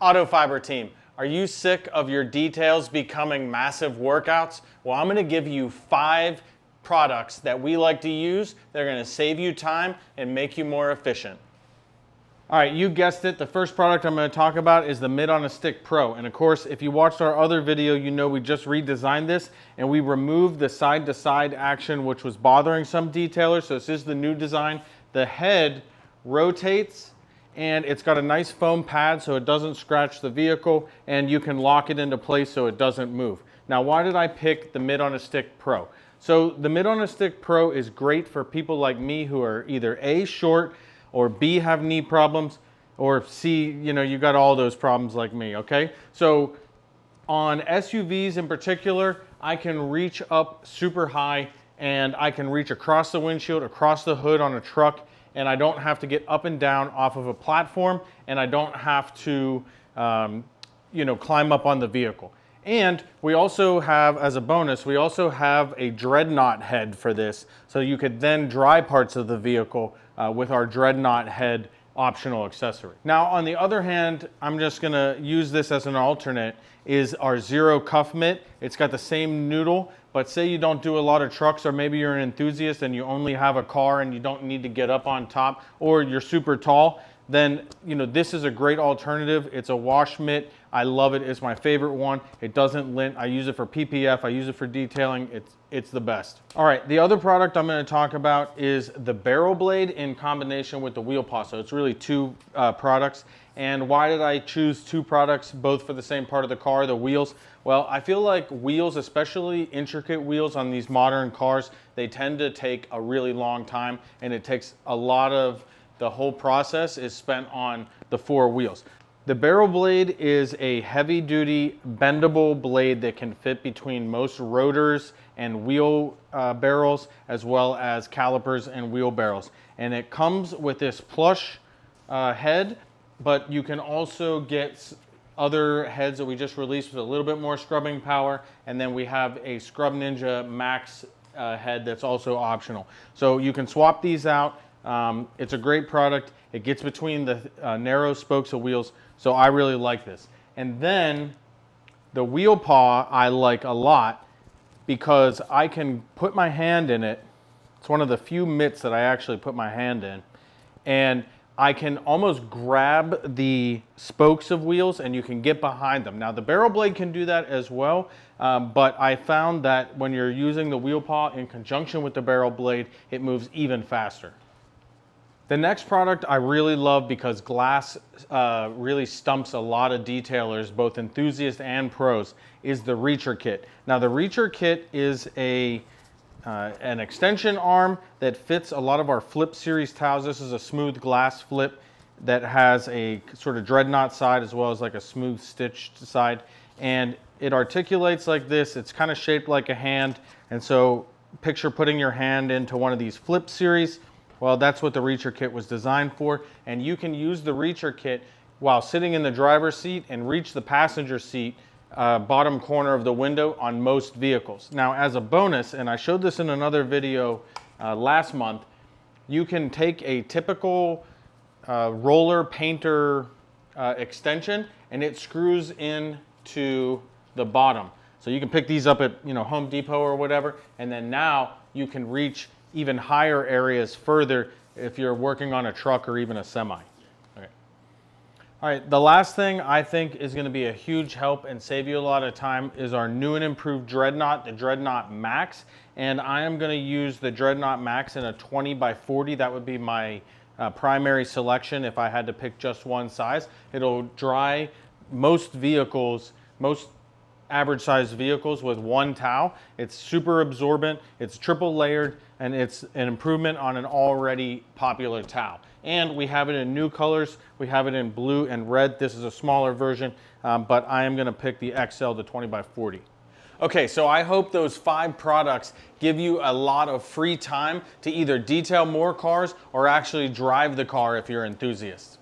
Auto Fiber team, are you sick of your details becoming massive workouts? Well, I'm going to give you 5 products that we like to use. They're going to save you time and make you more efficient. All right, you guessed it. The first product I'm going to talk about is the MidOnStick Pro. And of course, if you watched our other video, you know we just redesigned this and we removed the side-to-side action, which was bothering some detailers. So this is the new design. The head rotates and it's got a nice foam pad so it doesn't scratch the vehicle, and you can lock it into place so it doesn't move. Now, why did I pick the MidOnStick Pro? So the MidOnStick Pro is great for people like me who are either A, short, or B, have knee problems, or C, you got all those problems like me, okay? So on SUVs in particular, I can reach up super high and I can reach across the windshield, across the hood on a truck, and I don't have to get up and down off of a platform, and I don't have to, climb up on the vehicle. And we also have, as a bonus, we also have a dreadnought head for this, so you could then dry parts of the vehicle with our dreadnought head optional accessory. Now, on the other hand, I'm just gonna use this as an alternate, is our Zero Cuff Mitt. It's got the same noodle, but say you don't do a lot of trucks, or maybe you're an enthusiast and you only have a car and you don't need to get up on top, or you're super tall, then this is a great alternative. It's a wash mitt. I love it. It's my favorite one. It doesn't lint. I use it for PPF. I use it for detailing. It's the best. All right, the other product I'm going to talk about is the barrel blade in combination with the wheel paw. So it's really 2 products. And why did I choose 2 products, both for the same part of the car, the wheels? Well, I feel like wheels, especially intricate wheels on these modern cars, they tend to take a really long time, and it takes a lot of the whole process is spent on the 4 wheels. The barrel blade is a heavy-duty bendable blade that can fit between most rotors and wheel barrels, as well as calipers and wheel barrels. And it comes with this plush head, but you can also get other heads that we just released with a little bit more scrubbing power. And then we have a Scrub Ninja Max head that's also optional. So you can swap these out. It's a great product. It gets between the narrow spokes of wheels, so I really like this. And then the wheel paw I like a lot because I can put my hand in it. It's one of the few mitts that I actually put my hand in, and I can almost grab the spokes of wheels and you can get behind them. Now the barrel blade can do that as well, but I found that when you're using the wheel paw in conjunction with the barrel blade, it moves even faster. The next product I really love because glass really stumps a lot of detailers, both enthusiasts and pros, is the Reacher Kit. Now the Reacher Kit is an extension arm that fits a lot of our Flip series towels. This is a smooth glass flip that has a sort of dreadnought side as well as like a smooth stitched side. And it articulates like this. It's kind of shaped like a hand. And so picture putting your hand into one of these Flip series. Well, that's what the Reacher Kit was designed for, and you can use the Reacher Kit while sitting in the driver's seat and reach the passenger seat bottom corner of the window on most vehicles. Now, as a bonus, and I showed this in another video last month, you can take a typical roller painter extension and it screws into the bottom. So you can pick these up at Home Depot or whatever, and then now you can reach even higher areas further if you're working on a truck or even a semi. Okay. All right, the last thing I think is going to be a huge help and save you a lot of time is our new and improved Dreadnought, the Dreadnought Max. And I am going to use the Dreadnought Max in a 20x40. That would be my primary selection if I had to pick just one size. It'll dry most vehicles, most average sized vehicles with one towel. It's super absorbent, it's triple layered, and it's an improvement on an already popular towel. And we have it in new colors. We have it in blue and red. This is a smaller version, but I am gonna pick the XL, the 20x40. Okay, so I hope those 5 products give you a lot of free time to either detail more cars or actually drive the car if you're enthusiasts.